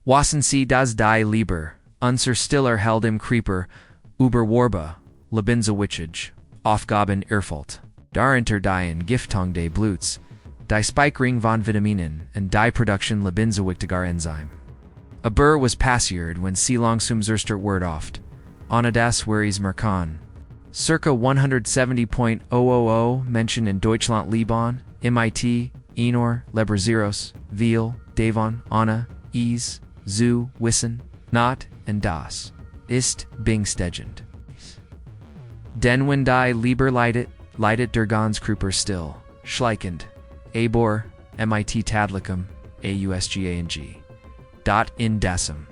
Wassen Sie das die Leber, unser stiller held im Creeper, über Warba, Lebenswichtig, Aufgaben erfüllt. Darunter die Giftung des Bluts, die Speicherung von Vitaminen, and die Production lebenswichtiger Enzyme. Aber was passiert when Sie langsam erster Wort oft, ohne das Worries merken. Circa 170.000 Menschen in Deutschland leben, mit, Ihre Leberzirrhose, Viele, davon, ohne, zu wissen, not, and das, ist, bestätigend. Denn wenn die Leber leidet der ganz Körper still, schleichend, aber, mit tadlicum, ausgang. Dot in decim.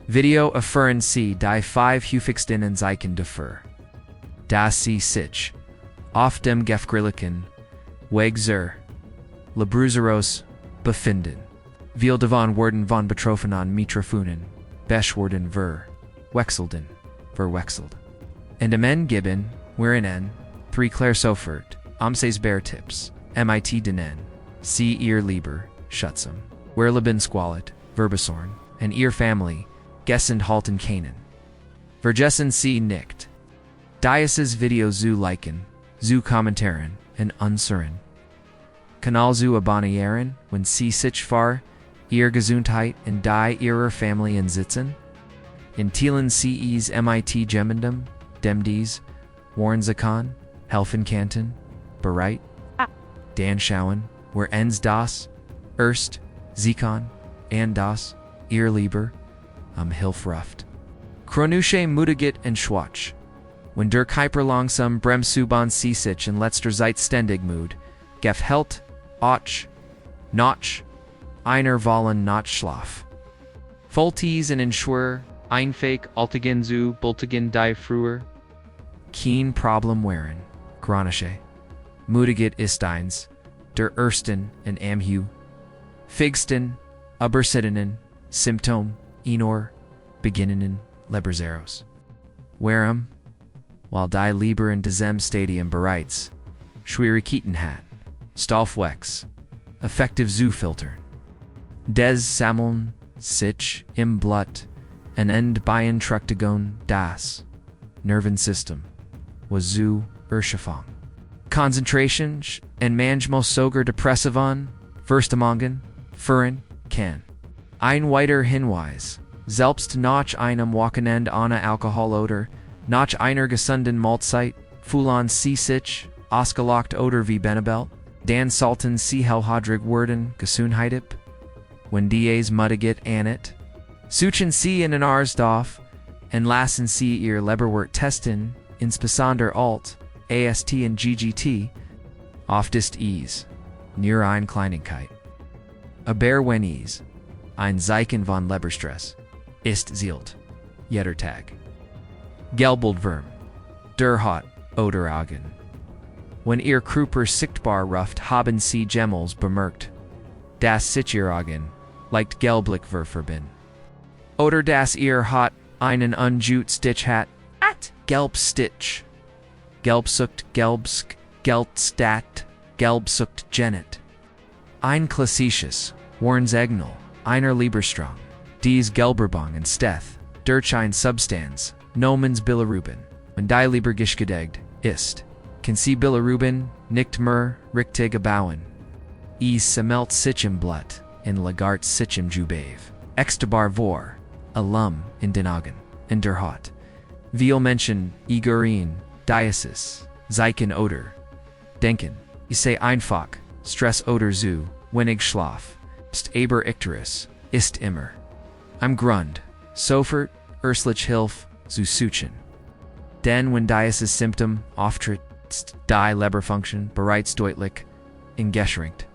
Video erfahren Sie die 5 häufigsten Anzeichen dafür. Dass Sie sich auf dem gefährlichen Weg zur Leberzirrhose befinden. Viele davon werden von Betroffenen Mitrofunen, Beschwerden verwechselt. Und am geben, wherein 3 klar sofort, Tipps, mit denen, Sie Ihre Leber, schützen, where Lebensqualität, Verbesorgen, and Ihre Familie, gesund halten können. Vergessen Sie nicht. Dieses Video zu liken, zu kommentieren, und unsuren. Kanal zu abonnieren, wenn Sie sich für Ihre Gesundheit und die Ihrer Familie einsetzen. In Teilen Sie es mit jemandem, dem dies Warnzeichen helfen könnten, bereit? Dan schauen, where ends das, erst, wenn, and das, Ihr Leben, Hilfruft. Chronische Müdigkeit und Schwach. Wenn der Körper langsam bremsubahn sich in letzter Zeit ständig müde, gefällt einer wollen not Schlaf. Vollties und Entschwör, einfach altigen zu bultigen die früher. Kein Problem wären, chronische Müdigkeit ist eins, der ersten und figsten, übersittenden Symptom Ihrer beginnenden Leberzirrhose. Warum? Weil die Leber in diesem Stadium bereits Schwierigkeiten hat, Stoffwechsel effektiv zu filtern. Des sammeln sich im Blut und beeinträchtigen das Nervensystem, was zu erschöpfen. Konzentration und manchmal sogar Depressionen Verstimmungen führen kann. Ein weiterer Hinweis, selbst nach einem Wochenende ohne Alkohol oder nach einer gesunden Mahlzeit fühlen Sie sich ausgelacht oder wie Benebelt, dann sollten Sie hellhörig werden, gesundheitlich. Wenn dies Müdigkeit anit, suchen Sie in den Arzt auf und lassen Sie Ihr Leberwert testen, insbesondere AST und GGT, oft ist es nur eine Kleinigkeit. Aber wenn es ein Zeichen von Leberstress ist, zählt jeder Tag. Gelbfärbung, der Haut oder Augen. Wenn Ihr Körper sichtbar ruft, haben Sie jemals bemerkt, dass sich Ihr Augen leicht gelblich verfärben. Oder dass Ihr Haut einen ungut Stitch hat. Gelbstitch. Gelbsucht, Gelbstat, Gelbsucht Genet. Ein klassisches Warnzeichen einer Leberstrang. Dies Gelbfärbung und Steth, durch ein Substanz, namens Bilirubin. Wenn die Leber geschädigt ist, kann sie Bilirubin nicht mehr richtig abbauen. Es sammelt sich im Blut und lagert sich im Gewebe. Extabar vor, allem in den Augen, in der Haut. Viele Menschen ignorieren dieses Zeichen oder denken, ich sei einfach, Stress oder zu wenig Schlaf, aber icterus ist immer. Am Grund, sofort, ärztliche Hilfe zu suchen. Denn wenn dieses Symptom auftritt, ist die Leberfunktion bereits deutlich eingeschränkt.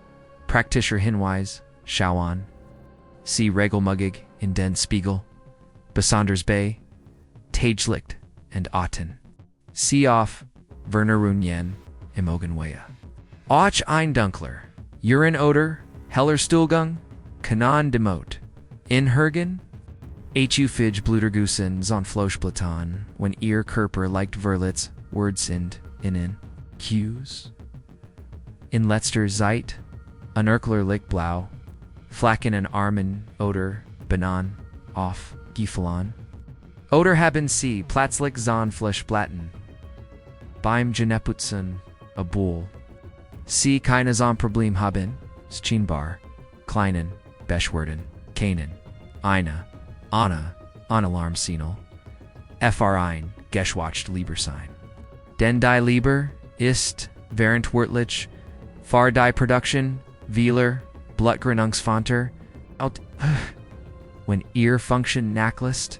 Praktischer Hinweis, schauen Sie regelmäßig in den Spiegel, besonders bei Tageslicht und Atem. Sie auf Vernerungen im Augenwehe. Auch ein dunkler Urin oder heller Stuhlgang kann demot inhergen Fij Blutergusen son Floschblättern, wenn Ihr Körper leicht verletzt wird sind innen Qs. In letzter Zeit, unerklärlich blau, Flacken in Armen oder Banan, off, Giefelan. Oder haben Sie plötzlich Zahn Fleischplatten beim Geneputzen abul. Sie keine Zahnproblem haben, Schinbar, Kleinen, Beschwerden, Kanen, einer, Alarmsignal, Erfahren, Geschwacht Leber sein. Denn die Leber ist, verantwortlich, für die Produktion, vieler, Blutgerinnungsfanter, out, when Ihr Function nachlässt,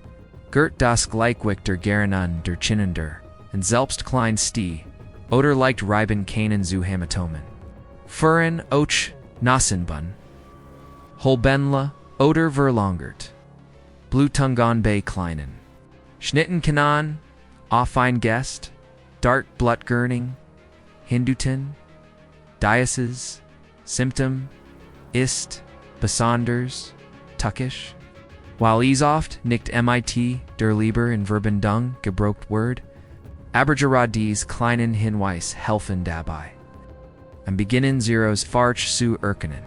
Gert das Gleichgewicht der Gerinnen der Chinnender, und selbst klein Sti, oder leicht Reiben keinen zu Hämatomen. Fuhren och Nassenbun, Holbenle, oder verlangert, Blutungan bei Kleinen. Schnitten kanan, auf ein Gest, Dart Blutgurning, Hinduten, Diases, Symptom, ist, besonders, tuckisch. While oft nicht mit der Leber in Verbindung gebraucht word, aber dies kleinen Hinweis helfen dabei. Am beginnen Zeros farch zu erkennen,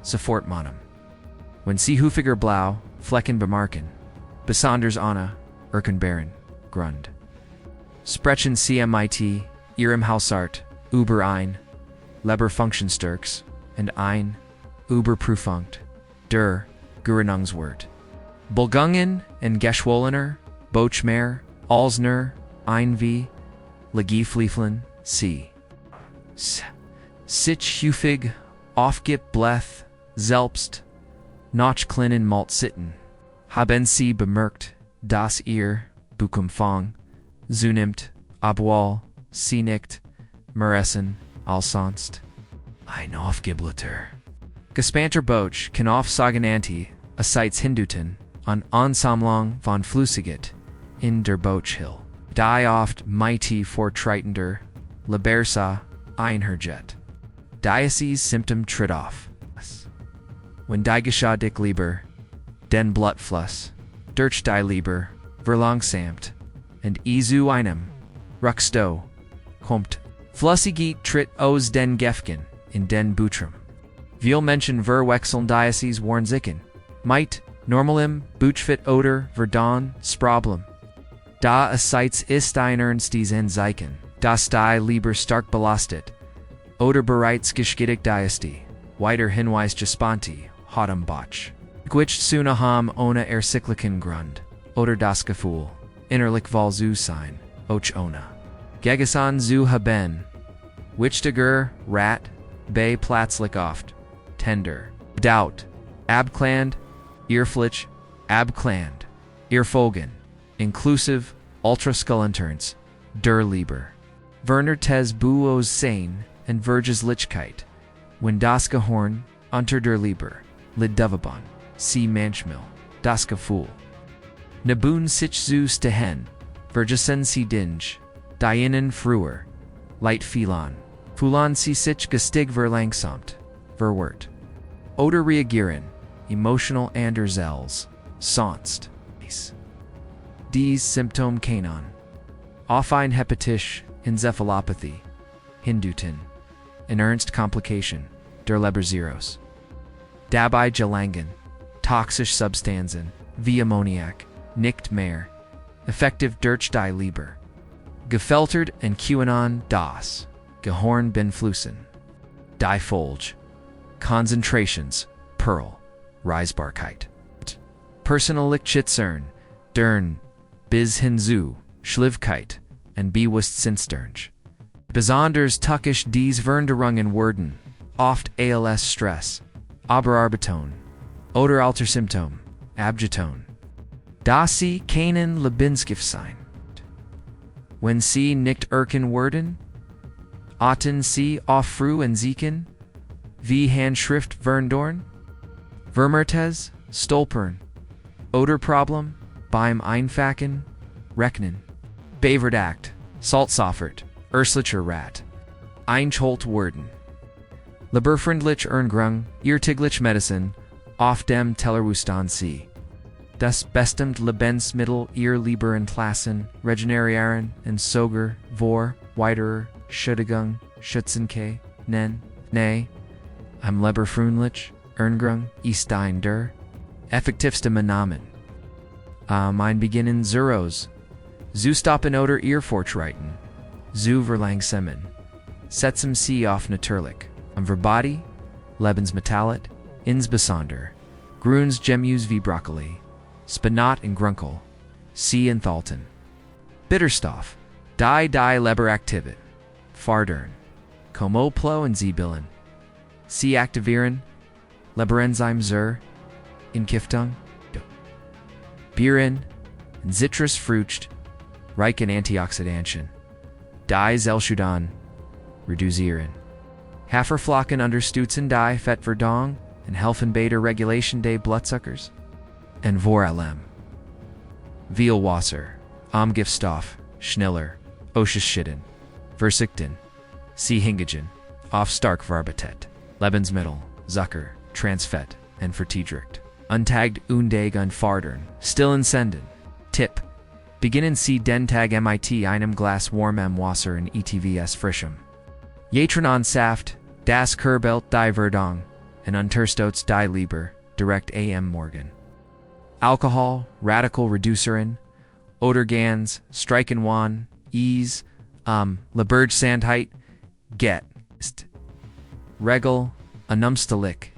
sofort manem. Wenn Sie häufiger blau, Flecken bemerken, besonders Anna, Erkenbären, Grund. Sprechen Sie mit Ihrem Hausart über ein Leberfunktionsstärks und ein Überprüfungt der Gerinnungswert. Bulgungen und Geschwollener, Bochmer, Alsner, Einwie, Legiflieflen, C. Sich häufig, aufgibt Bleth, selbst, Notchklinen malt sitten. Haben Sie bemerkt, dass Ihr Bukumfang zunimmt, obwohl Sie nicht meressen, als sonst? Ein aufgeblähter. Gespannter Boch kann oft sagen anti, asides Hinduten, an Ansammlung von Flüssigkeit in der Bochhill. Die oft mighty fortreitender, Lebersa einherjet. Diasis Symptom tritt auf. Wenn die Geschadig Leber, den Blutfluss, durch die Leber, verlangsamt, und zu einem, Rucksto, kommt, Flüssigkeit tritt aus den Gefken, in den Butrum. Viele Menschen verwechseln Diasis Warnzeichen, mit, normalem, Buchfit oder, verdon, Problem. Da asides ist ein ernstes Anzeichen, dass die Leber stark belastet, oder bereits geschädigt ist, weiter Hinweis gespannt, hat am Botch. Gwitcht Sunaham ohne ersichtlichen Grund, oder das Gefühl, innerlich wohl zu sein, och ohne. Gegesan zu haben, wichtiger, Rat, bei plötzlich oft, tender, Doubt, abkland, Earflitch, abkland, Earfolgen, inclusive, ultraskullenterns, der Leber. Werner tes Buos sein, und Verges Lichkeit, wenn das Gehorn, unter der Leber, lid Dovabon, sie manchmal, das Gefühl. Nabun sich zu stehen, Vergesen sie dinge, dienen früher, light filan, fulan sie sich gestig verlangsamt, verwert. Oder reagieren, emotional andersels, sonst. Dies Symptom kanon. Auf ein Hepatisch, Encephalopathy, Hinduten. An ernst Komplikation, der Leberzirrhose. Dabei gelangen, toxische Substanzen, wie Ammoniak, nicht mehr, effektiv durch die Leber. Gefiltert und QAnon das, Gehorn benflussen. Die Folge. Concentrations, Pearl, Reisbarkeit. Personalik Chitzern, Dern, bis hinzu, Schlivkeit, und Bewusstseinssternch. Besonders tuckisch dies Veränderungen werden, oft als Stress, Aberarbeton, oder Altersymptom, Abjeton. Da sie keinen Lebensgift sein. Wenn sie nicht erken werden, aten sie auf früh und sieken, wie Handschrift verndorn, Vermertes, Stolpern, oder Problem, beim Einfachen, Rechnen, Beverdacht, Saltsoffert, Urslicher Rat, Einholt werden. Leberfreundlich Erngrung, Irrtiglich Medicine, auf dem Tellerwustan sie. Das bestimmt Lebensmittel ihr Leber entlassen, regenerieren und sogar vor weiterer Schädigung schützen nen, am Leberfreundlich Erngrung ist ein der effektivste Namen. Mein beginnen Zeros. Zu stoppen oder ihr fortschreiten. Zu verlangsamen. Setzem Sie auf natürlich. Verbody, Lebensmittel, insbesonder. Gruns Gemüse wie Broccoli. Spinat und Grunkel. Sie enthalten. Bitterstoff. Die Leberaktivit. Fardern. Como plo und Zibillen. Sie aktivieren. Leberenzym zur. Entgiftung. Bieren. Zitrusfrucht. Reich in Antioxidantien. Die Zellschudan. Reduzieren. Haferflocken unterstützen die Fettverdauung und helfen bei der Regulation des Blutzuckers. Und vor allem. Vielwasser. Giftstoff. Schneller. Ausscheiden. Verzichten. Sie hingegen. Auf Starkvarbitet. Lebensmittel. Zucker. Transfett. Und Vertiedrigt. Untagd Undag unfardern. Stillen senden. Tipp. Beginnen Sie den Tag mit einem Glas warmem Wasser und ETVs frischem. Jetranon Saft, das Kerbelt die Verdauung, und Unterstützt die Leber, direkt am Morgen. Alkohol, Radical Reducerin, Odergans, Streikenwan, Ease, Lebergsandheit, Get, ist. Regel, Anumstalik.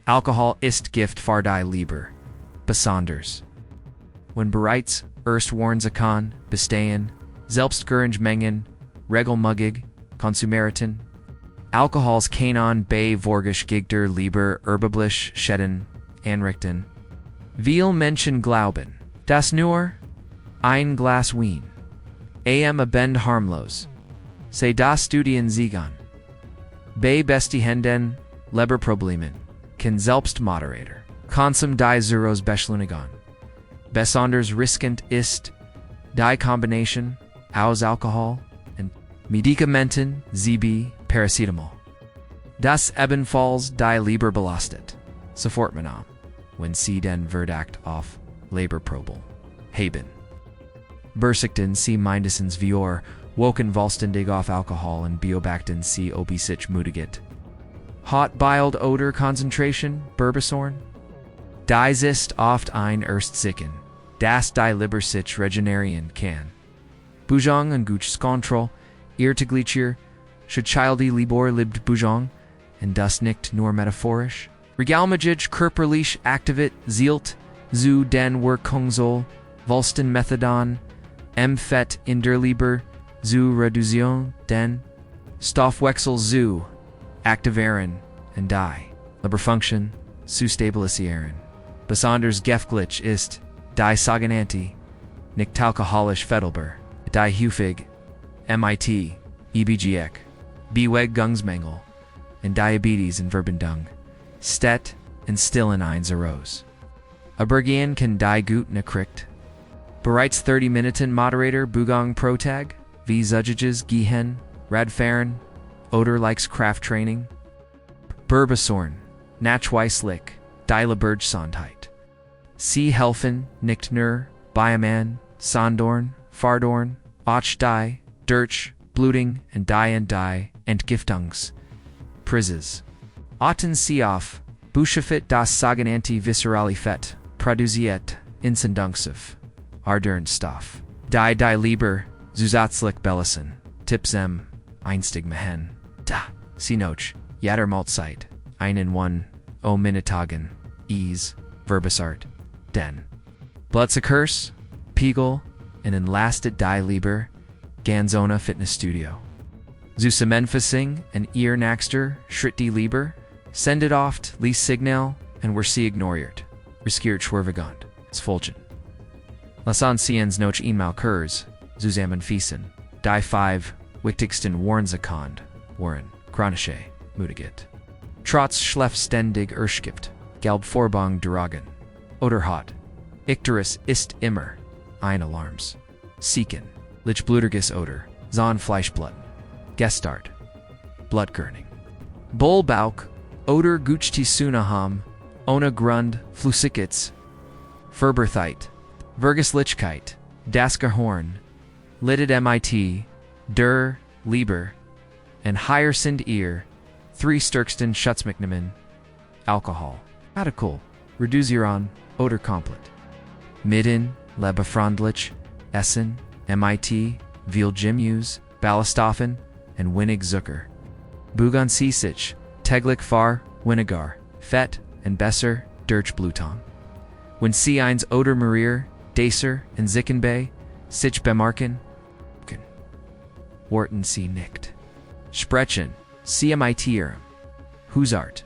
Alkohol ist Gift für die Leber. Besonders. When bereits, erst Warnzeichen, bestehen, Selbstgerichtmengen, regelmäßig, konsumeriten. Alkohols kanon bei Vorgisch Gigter Leber erbeblich Schäden anrichten. Viele Menschen glauben, dass nur ein Glas Wein abend harmlos sei das Studien zeigen. Bei bestehenden Leberproblemen kann Selbstmoderator Konsum die Zeros beschleunigen. Besonders riskant ist die Kombination aus Alkohol und Medikamenten wie Paracetamol. Das ebenfalls die Leber belastet. Sofort man an, wenn Sie den Verdacht auf Leberproblem haben. Bersikten Sie mindestens vier Wochen vollständig auf Alkohol und Beobachten Sie obisich Müdigkeit. Hot Bild oder Konzentration, Berbesorn? Dies ist oft ein Erstsicken, das die Leber sich regenerieren kann. Bujang und Gutskontroll, Irrtagliche, Schachildi Libor libt Bujang, und das nicht nur metaphorisch. Regalmagig körperlich aktivit zielt, zu den Wirkungsol, Volsten Methadon, Fett in der Leber, zu Reduktion den Stoffwechsel zu aktivieren und die Leberfunktion zu stabilisieren. Besonders gefährlich ist die sogenannte nicht alkoholische Fettleber, die häufig mit EBGEC, Bewegungsmängel und Diabetes in Verbindung steht und stillen einseros. Abergien kann die gut nekriegt. Bereits 30 Minuten Moderator Bewegung pro Tag, wie Zuggiges gehen, Radfahren, oder likes Krafttraining. Berbesorn, Nachweislich, die Lebergesundheit. Sie helfen nicht nur Bioman, Sondorn, Fardorn, auch die, durch, Bluting und die Entgiftungs. Prizes. Achten Sie auf, Buschefit das sogenannte viscerale Fett, produziert, Insendungsiv, Ardernstoff. Die Leber, zusätzlich belassen, Tipsem, Einstigmahen. Da, Sie noch, jeder Mahlzeit, einen one, Minutagen, Ease, Verbesart, den. Blutzuckers, Pegel, und entlastet die Leber, Ganzona Fitnessstudio. Zusammenfassung und ihr nächster Schritt die Leber, sendet oft Lies Signal und wird sie ignoriert, riskiert schwerwiegend, Folgen. Lassen Sie uns noch einmal kurz zusammenfassen, die 5 wichtigsten Warnzeichen waren chronische Müdigkeit. Trotz Schlaf ständig erschgibt, Gelbfärbung Dragen, oder hat. Icterus ist immer ein Alarms. Sieken, Lichblutiges oder, Zahnfleischbluten. Gestart, Blutgurning. Blähbauch oder Gutstissunaham, ohne Grund, Flüssigkeits, Verbertheit, Vergeslichkeit, das Gehirn, Lidet mit, der Leber, und higher sind ihr, 3 stärksten Schutzmechanismen, Alkohol, Radical, reduzieren, oder komplett. Mitten, lebefreundlich, essen, mit, viel Gemüse, Ballaststoffen, and wenig Zucker. Bugan Sie sich, täglich far, weniger, Fett, and besser, durch Blutung. Wenn Sie eins oder mehr, Daser, und Zicken bei, sich bemerken, Warten Sie nicht. Sprechen, Sie mit Ihrem Gesundheit.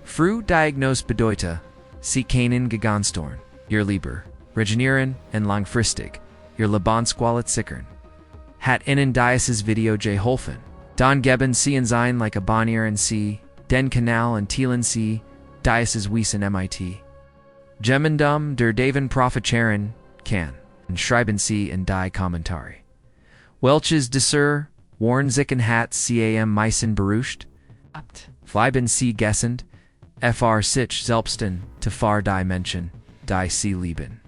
Früh Diagnose bedeutet, Sie können Gesundheit, Ihr Leben, regenerieren und langfristig, Ihr Lebensqualität sichern. Hat Ihnen dieses Video geholfen? Dann geben Sie uns ein Like abonnieren Sie den Kanal und teilen Sie dieses Wissen mit. Gemeinsam der Daven profitieren kann, und schreiben Sie in die Kommentare. Welches Warnzeichen hat Sie am meisten beruhigt? Bleiben Sie gesund, sich selbst zu die Menschen, die Sie lieben.